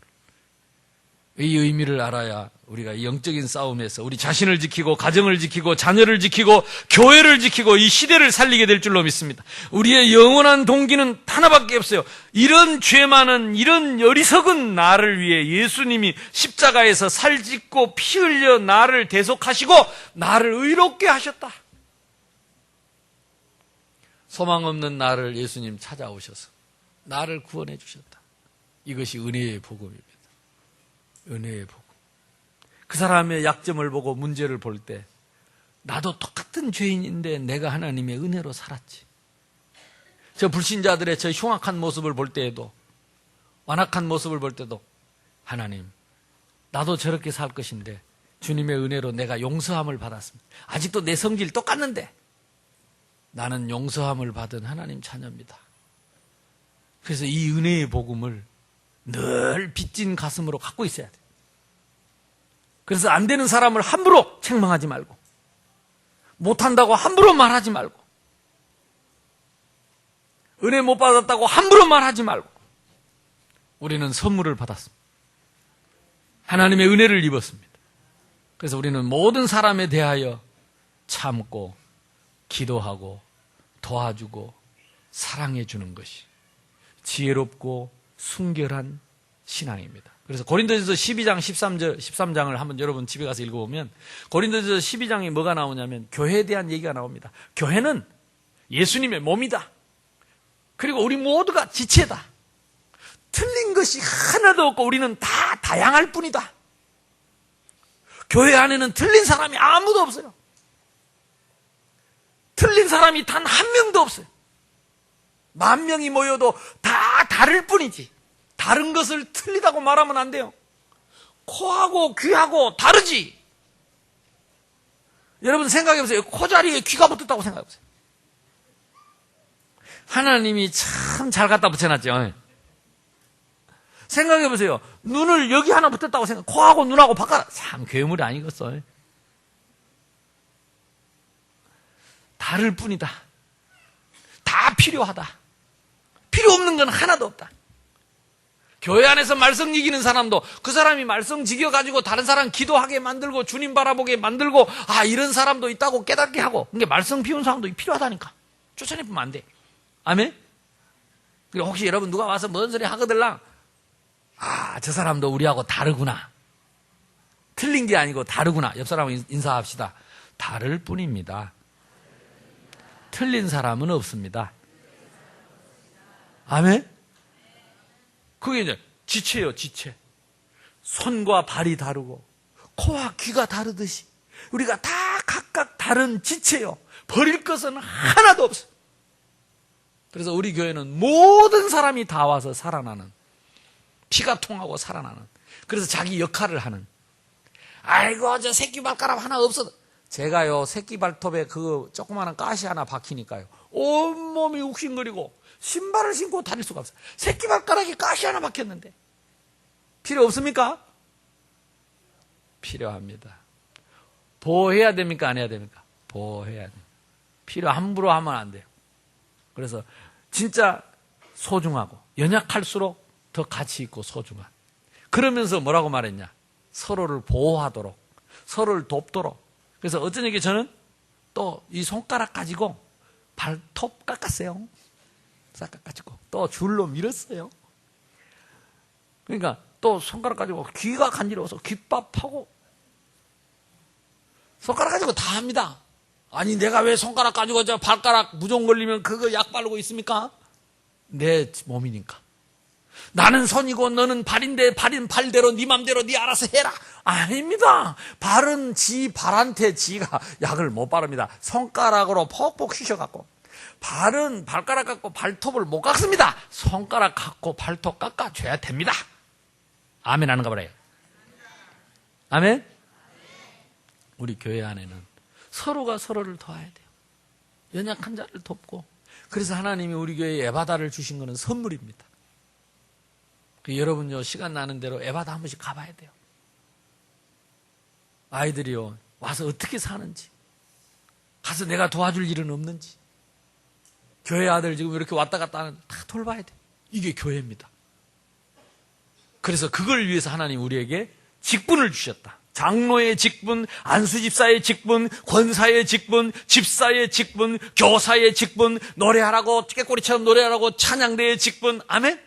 이 의미를 알아야 우리가 이 영적인 싸움에서 우리 자신을 지키고 가정을 지키고 자녀를 지키고 교회를 지키고 이 시대를 살리게 될 줄로 믿습니다. 우리의 영원한 동기는 하나밖에 없어요. 이런 죄 많은 이런 어리석은 나를 위해 예수님이 십자가에서 살짓고 피 흘려 나를 대속하시고 나를 의롭게 하셨다. 소망 없는 나를 예수님 찾아오셔서 나를 구원해 주셨다. 이것이 은혜의 복음입니다. 은혜의 복음. 그 사람의 약점을 보고 문제를 볼 때 나도 똑같은 죄인인데 내가 하나님의 은혜로 살았지. 저 불신자들의 저 흉악한 모습을 볼 때에도, 완악한 모습을 볼 때도 하나님, 나도 저렇게 살 것인데 주님의 은혜로 내가 용서함을 받았습니다. 아직도 내 성질 똑같는데 나는 용서함을 받은 하나님 자녀입니다. 그래서 이 은혜의 복음을 늘 빚진 가슴으로 갖고 있어야 돼. 그래서 안 되는 사람을 함부로 책망하지 말고, 못한다고 함부로 말하지 말고, 은혜 못 받았다고 함부로 말하지 말고, 우리는 선물을 받았습니다. 하나님의 은혜를 입었습니다. 그래서 우리는 모든 사람에 대하여 참고, 기도하고, 도와주고, 사랑해주는 것이 지혜롭고 순결한 신앙입니다. 그래서 고린도전서 12장 13장을 한번 여러분 집에 가서 읽어보면 고린도전서 12장에 뭐가 나오냐면 교회에 대한 얘기가 나옵니다. 교회는 예수님의 몸이다. 그리고 우리 모두가 지체다. 틀린 것이 하나도 없고 우리는 다 다양할 뿐이다. 교회 안에는 틀린 사람이 아무도 없어요. 틀린 사람이 단 한 명도 없어요. 10,000명이 모여도 다 다를 뿐이지. 다른 것을 틀리다고 말하면 안 돼요. 코하고 귀하고 다르지. 여러분 생각해보세요. 코 자리에 귀가 붙었다고 생각해보세요. 하나님이 참 잘 갖다 붙여놨죠. 생각해보세요. 눈을 여기 하나 붙였다고 생각. 코하고 눈하고 바깥. 참 괴물이 아니겠어. 다를 뿐이다. 다 필요하다. 필요 없는 건 하나도 없다. 교회 안에서 말썽 이기는 사람도 그 사람이 말썽 지겨가지고 다른 사람 기도하게 만들고 주님 바라보게 만들고 이런 사람도 있다고 깨닫게 하고 그러니까 말썽 피운 사람도 필요하다니까. 쫓아내면 안 돼. 아멘? 그리고 혹시 여러분 누가 와서 뭔 소리 하거들랑 저 사람도 우리하고 다르구나. 틀린 게 아니고 다르구나. 옆 사람 인사합시다. 다를 뿐입니다. 틀린 사람은 없습니다. 아멘? 그게 이제 지체예요, 지체. 손과 발이 다르고 코와 귀가 다르듯이 우리가 다 각각 다른 지체요. 버릴 것은 하나도 없어요. 그래서 우리 교회는 모든 사람이 다 와서 살아나는, 피가 통하고 살아나는, 그래서 자기 역할을 하는. 아이고 저 새끼 발가락 하나 없어도, 제가요 새끼 발톱에 그 조그마한 가시 하나 박히니까요 온몸이 욱신거리고 신발을 신고 다닐 수가 없어요. 새끼 발가락에 가시 하나 박혔는데 필요 없습니까? 필요합니다. 보호해야 됩니까? 안 해야 됩니까? 보호해야 됩니다. 필요 함부로 하면 안 돼요. 그래서 진짜 소중하고 연약할수록 더 가치 있고 소중한. 그러면서 뭐라고 말했냐? 서로를 보호하도록, 서로를 돕도록. 그래서 어떤 얘기, 저는 또 이 손가락 가지고 발톱 깎았어요. 싹 깎아주고 또 줄로 밀었어요. 그러니까 또 손가락 가지고 귀가 간지러워서 귓밥하고, 손가락 가지고 다 합니다. 아니 내가 왜 손가락 가지고 저 발가락 무좀 걸리면 그거 약 바르고 있습니까? 내 몸이니까. 나는 손이고 너는 발인데 발인 발대로 네 맘대로 네 알아서 해라. 아닙니다. 발은 지 발한테 지가 약을 못 바릅니다. 손가락으로 퍽퍽 휘셔갖고. 발은 발가락 갖고 발톱을 못 깎습니다. 손가락 갖고 발톱 깎아줘야 됩니다. 아멘 하는가 봐요. 아멘? 우리 교회 안에는 서로가 서로를 도와야 돼요. 연약한 자를 돕고. 그래서 하나님이 우리 교회에 에바다를 주신 것은 선물입니다. 여러분요 시간 나는 대로 에바다 한 번씩 가봐야 돼요. 아이들이요 와서 어떻게 사는지, 가서 내가 도와줄 일은 없는지, 교회 아들 지금 이렇게 왔다 갔다 하는 다 돌봐야 돼요. 이게 교회입니다. 그래서 그걸 위해서 하나님 우리에게 직분을 주셨다. 장로의 직분, 안수집사의 직분, 권사의 직분, 집사의 직분, 교사의 직분, 노래하라고 깨꼬리처럼 노래하라고 찬양대의 직분. 아멘?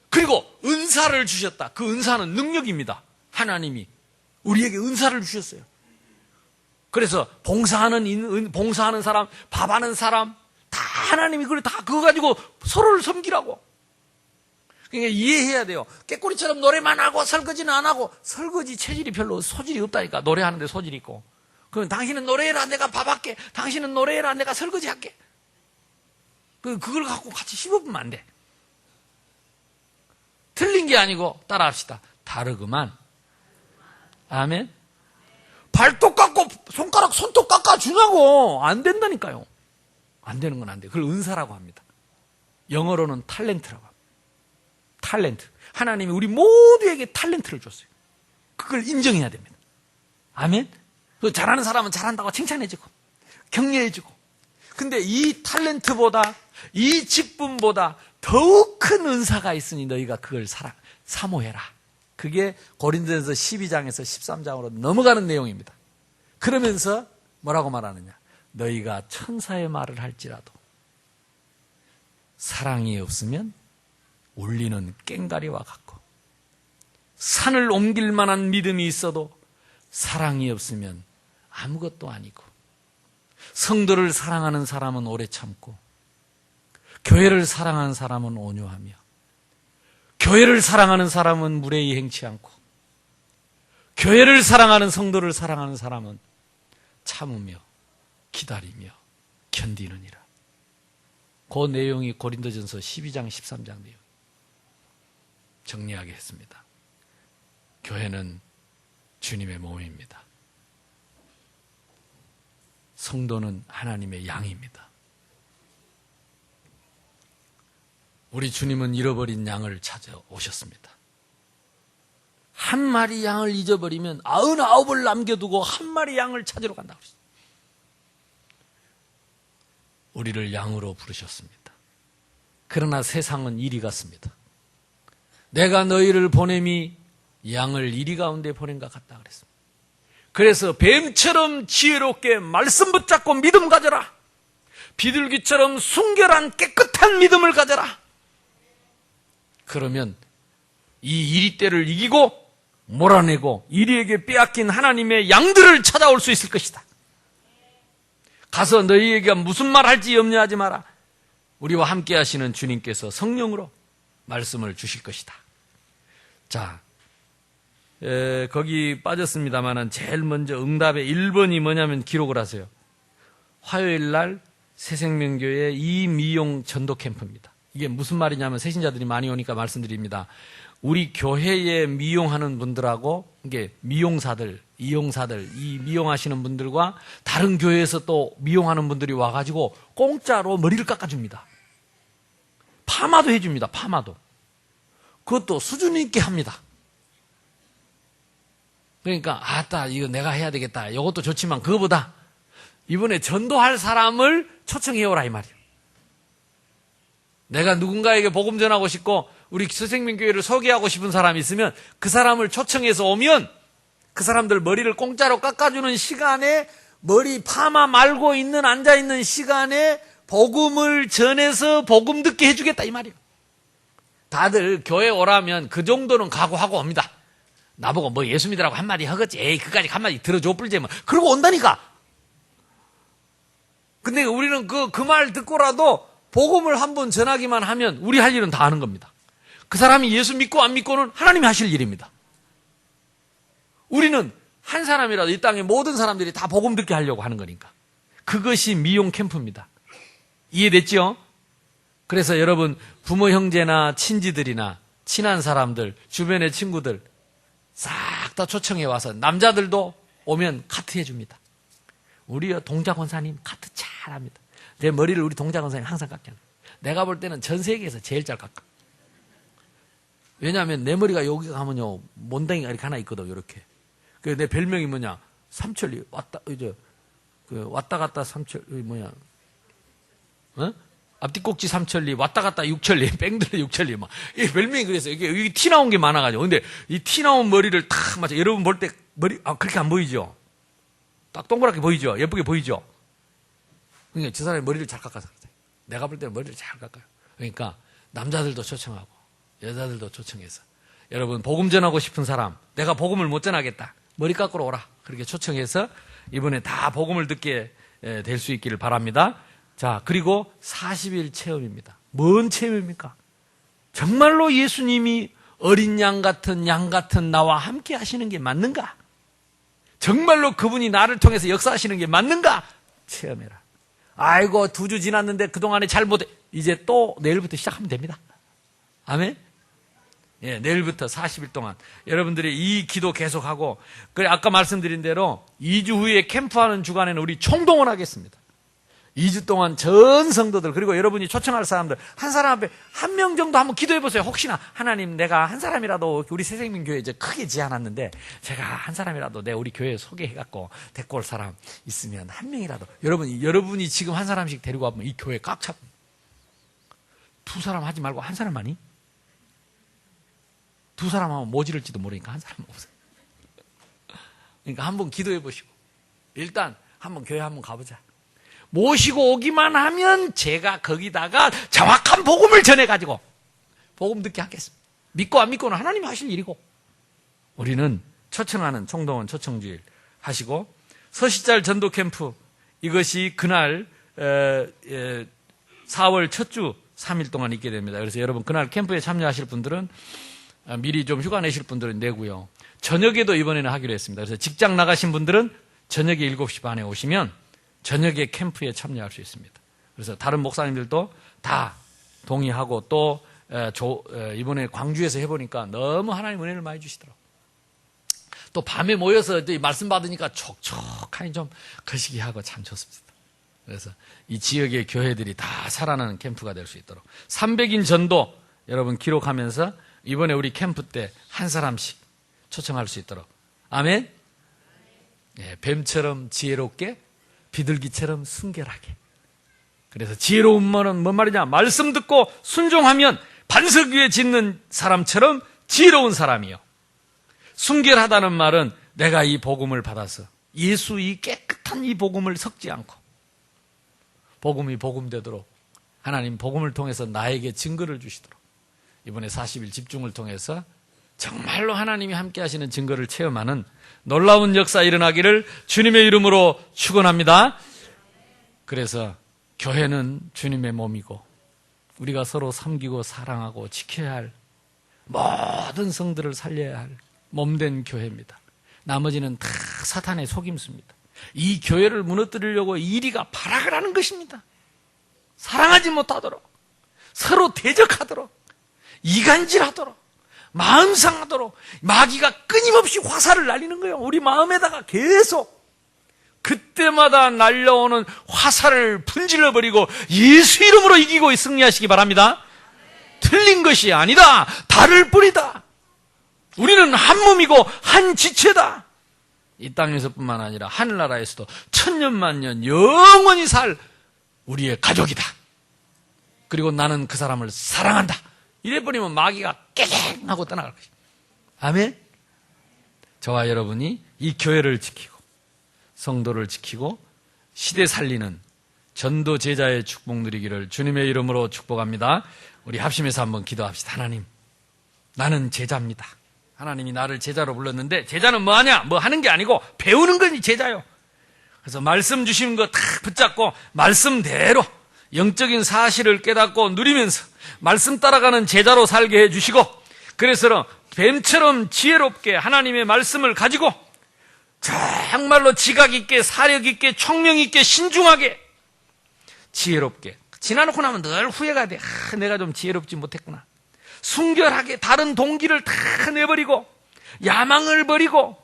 그리고 은사를 주셨다. 그 은사는 능력입니다. 하나님이 우리에게 은사를 주셨어요. 그래서 봉사하는 사람, 밥하는 사람, 다 하나님이 그걸 다 그거 가지고 서로를 섬기라고. 그러니까 이해해야 돼요. 깨꼬리처럼 노래만 하고 설거지는 안 하고, 설거지 체질이 별로 소질이 없다니까. 노래하는데 소질이 있고. 그럼 당신은 노래해라, 내가 밥할게. 당신은 노래해라, 내가 설거지할게. 그걸 갖고 같이 씹어보면 안 돼. 틀린 게 아니고 따라합시다. 다르구만. 아멘. 발톱 깎고 손가락 손톱 깎아주냐고. 안 된다니까요. 안 되는 건 안 돼요. 그걸 은사라고 합니다. 영어로는 탤런트라고 합니다. 탤런트. 하나님이 우리 모두에게 탤런트를 줬어요. 그걸 인정해야 됩니다. 아멘. 잘하는 사람은 잘한다고 칭찬해주고 격려해주고. 근데 이 탤런트보다, 이 직분보다 더욱 큰 은사가 있으니 너희가 그걸 사모해라. 그게 고린도전서 12장에서 13장으로 넘어가는 내용입니다. 그러면서 뭐라고 말하느냐? 너희가 천사의 말을 할지라도 사랑이 없으면 울리는 꽹가리와 같고, 산을 옮길 만한 믿음이 있어도 사랑이 없으면 아무것도 아니고, 성도를 사랑하는 사람은 오래 참고, 교회를 사랑하는 사람은 온유하며, 교회를 사랑하는 사람은 무례히 행치 않고, 교회를 사랑하는 성도를 사랑하는 사람은 참으며 기다리며 견디느니라. 그 내용이 고린도전서 12장 13장 내용. 정리하게 했습니다. 교회는 주님의 몸입니다. 성도는 하나님의 양입니다. 우리 주님은 잃어버린 양을 찾아오셨습니다. 한 마리 양을 잊어버리면 99을 남겨두고 한 마리 양을 찾으러 간다고 그랬어요. 우리를 양으로 부르셨습니다. 그러나 세상은 이리 같습니다. 내가 너희를 보냄이 양을 이리 가운데 보낸 것 같다 그랬습니다. 그래서 뱀처럼 지혜롭게 말씀 붙잡고 믿음 가져라. 비둘기처럼 순결한 깨끗한 믿음을 가져라. 그러면 이 이리떼를 이기고 몰아내고 이리에게 빼앗긴 하나님의 양들을 찾아올 수 있을 것이다. 가서 너희에게 무슨 말 할지 염려하지 마라. 우리와 함께 하시는 주님께서 성령으로 말씀을 주실 것이다. 자, 거기 빠졌습니다만은 제일 먼저 응답의 1번이 뭐냐면 기록을 하세요. 화요일 날 새생명교회 이미용 전도 캠프입니다. 이게 무슨 말이냐면 새신자들이 많이 오니까 말씀드립니다. 우리 교회에 미용하는 분들하고 이게 미용사들, 이용사들, 이 미용하시는 분들과 다른 교회에서 또 미용하는 분들이 와가지고 공짜로 머리를 깎아줍니다. 파마도 해줍니다. 파마도. 그것도 수준 있게 합니다. 그러니까 아따 이거 내가 해야 되겠다. 이것도 좋지만 그거보다 이번에 전도할 사람을 초청해오라 이 말이에요. 내가 누군가에게 복음 전하고 싶고 우리 새생명교회를 소개하고 싶은 사람이 있으면 그 사람을 초청해서 오면 그 사람들 머리를 공짜로 깎아주는 시간에 머리 파마 말고 있는 앉아있는 시간에 복음을 전해서 복음 듣게 해주겠다 이 말이에요. 다들 교회 오라면 그 정도는 각오하고 옵니다. 나보고 뭐 예수 믿으라고 한마디 하겠지. 에이 그까지 한마디 들어줘 뿔지 뭐. 그러고 온다니까. 근데 우리는 그 말 듣고라도 복음을 한번 전하기만 하면 우리 할 일은 다 하는 겁니다. 그 사람이 예수 믿고 안 믿고는 하나님이 하실 일입니다. 우리는 한 사람이라도 이 땅의 모든 사람들이 다 복음 듣게 하려고 하는 거니까. 그것이 미용 캠프입니다. 이해됐죠? 그래서 여러분 부모 형제나 친지들이나 친한 사람들, 주변의 친구들 싹 다 초청해 와서 남자들도 오면 카트 해줍니다. 우리 동자 권사님 카트 잘합니다. 내 머리를 우리 동자 권사님 항상 깎잖아요. 내가 볼 때는 전 세계에서 제일 잘 깎아. 왜냐하면 내 머리가 여기 가면요 몬댕이가 이렇게 하나 있거든. 이렇게. 그래서 내 별명이 뭐냐 삼천리 왔다 갔다 삼천 뭐냐 앞뒤 꼭지 삼천리 왔다 갔다 육천리 뺑들레 육천리 막 이 별명이 그래서 이게 여기 티 나온 게 많아가지고 근데 이 티 나온 머리를 탁 맞춰 여러분 볼 때 머리 그렇게 안 보이죠? 딱 동그랗게 보이죠? 예쁘게 보이죠? 그러니까 저 사람이 머리를 잘 깎아서 그래요. 내가 볼 때는 머리를 잘 깎아요. 그러니까 남자들도 초청하고 여자들도 초청해서 여러분 복음 전하고 싶은 사람 내가 복음을 못 전하겠다. 머리 깎으러 오라. 그렇게 초청해서 이번에 다 복음을 듣게 될 수 있기를 바랍니다. 자, 그리고 40일 체험입니다. 뭔 체험입니까? 정말로 예수님이 어린 양 같은 나와 함께 하시는 게 맞는가? 정말로 그분이 나를 통해서 역사하시는 게 맞는가? 체험해라. 아이고 2주 지났는데 그동안에 잘못해. 이제 또 내일부터 시작하면 됩니다. 아멘? 예, 내일부터 40일 동안 여러분들이 이 기도 계속하고 그래 아까 말씀드린 대로 2주 후에 캠프하는 주간에는 우리 총동원하겠습니다. 2주 동안 전 성도들 그리고 여러분이 초청할 사람들 한 사람 앞에 1명 정도 한번 기도해 보세요. 혹시나 하나님 내가 한 사람이라도 우리 새생명교회 이제 크게 지어놨는데 제가 한 사람이라도 내 우리 교회에 소개해갖고 데리고 올 사람 있으면 1명이라도 여러분이 지금 한 사람씩 데리고 와보면 이 교회 꽉 차. 2사람 하지 말고 한 사람만이 2사람 하면 모지를지도 모르니까 한 사람 없어요. 그러니까 한번 기도해 보시고 일단 한번 교회 한번 가보자. 모시고 오기만 하면 제가 거기다가 정확한 복음을 전해가지고 복음 듣게 하겠습니다. 믿고 안 믿고는 하나님이 하실 일이고 우리는 초청하는 총동원 초청주일 하시고 서시잘 전도 캠프 이것이 그날 4월 첫 주 3일 동안 있게 됩니다. 그래서 여러분 그날 캠프에 참여하실 분들은 미리 좀 휴가 내실 분들은 내고요. 저녁에도 이번에는 하기로 했습니다. 그래서 직장 나가신 분들은 저녁에 7시 반에 오시면 저녁에 캠프에 참여할 수 있습니다. 그래서 다른 목사님들도 다 동의하고 또 이번에 광주에서 해보니까 너무 하나님 은혜를 많이 주시더라고요. 또 밤에 모여서 말씀 받으니까 촉촉하니 좀 거시기하고 참 좋습니다. 그래서 이 지역의 교회들이 다 살아나는 캠프가 될 수 있도록 300인 전도 여러분 기록하면서 이번에 우리 캠프 때 한 사람씩 초청할 수 있도록 아멘. 예, 뱀처럼 지혜롭게 비둘기처럼 순결하게. 그래서 지혜로운 말은 뭔 말이냐? 말씀 듣고 순종하면 반석 위에 짓는 사람처럼 지혜로운 사람이요. 순결하다는 말은 내가 이 복음을 받아서 예수 이 깨끗한 이 복음을 섞지 않고 복음이 복음되도록 하나님 복음을 통해서 나에게 증거를 주시도록 이번에 40일 집중을 통해서 정말로 하나님이 함께 하시는 증거를 체험하는 놀라운 역사 일어나기를 주님의 이름으로 축원합니다. 그래서 교회는 주님의 몸이고 우리가 서로 섬기고 사랑하고 지켜야 할 모든 성들을 살려야 할 몸된 교회입니다. 나머지는 다 사탄의 속임수입니다. 이 교회를 무너뜨리려고 이리가 발악을 하는 것입니다. 사랑하지 못하도록, 서로 대적하도록, 이간질하도록, 마음 상하도록 마귀가 끊임없이 화살을 날리는 거예요. 우리 마음에다가 계속. 그때마다 날려오는 화살을 분질러버리고 예수 이름으로 이기고 승리하시기 바랍니다. 틀린 것이 아니다. 다를 뿐이다. 우리는 한 몸이고 한 지체다. 이 땅에서뿐만 아니라 하늘나라에서도 천년만년 영원히 살 우리의 가족이다. 그리고 나는 그 사람을 사랑한다. 이래버리면 마귀가 깨갱 하고 떠나갈 것입니다. 아멘. 저와 여러분이 이 교회를 지키고 성도를 지키고 시대 살리는 전도 제자의 축복 누리기를 주님의 이름으로 축복합니다. 우리 합심해서 한번 기도합시다. 하나님, 나는 제자입니다. 하나님이 나를 제자로 불렀는데 제자는 뭐 하냐? 뭐 하는 게 아니고 배우는 것이 제자요. 그래서 말씀 주시는 거 다 붙잡고 말씀대로 영적인 사실을 깨닫고 누리면서 말씀 따라가는 제자로 살게 해주시고, 그래서 뱀처럼 지혜롭게 하나님의 말씀을 가지고 정말로 지각 있게 사력 있게 총명 있게 신중하게 지혜롭게 지나놓고 나면 늘 후회가 돼. 내가 좀 지혜롭지 못했구나. 순결하게 다른 동기를 다 내버리고 야망을 버리고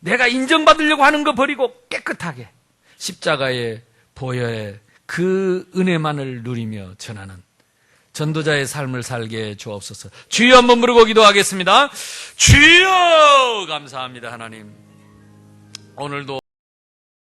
내가 인정받으려고 하는 거 버리고 깨끗하게 십자가의 보혈의 그 은혜만을 누리며 전하는 전도자의 삶을 살게 주옵소서. 주여 한번 부르고 기도하겠습니다. 주여, 감사합니다. 하나님, 오늘도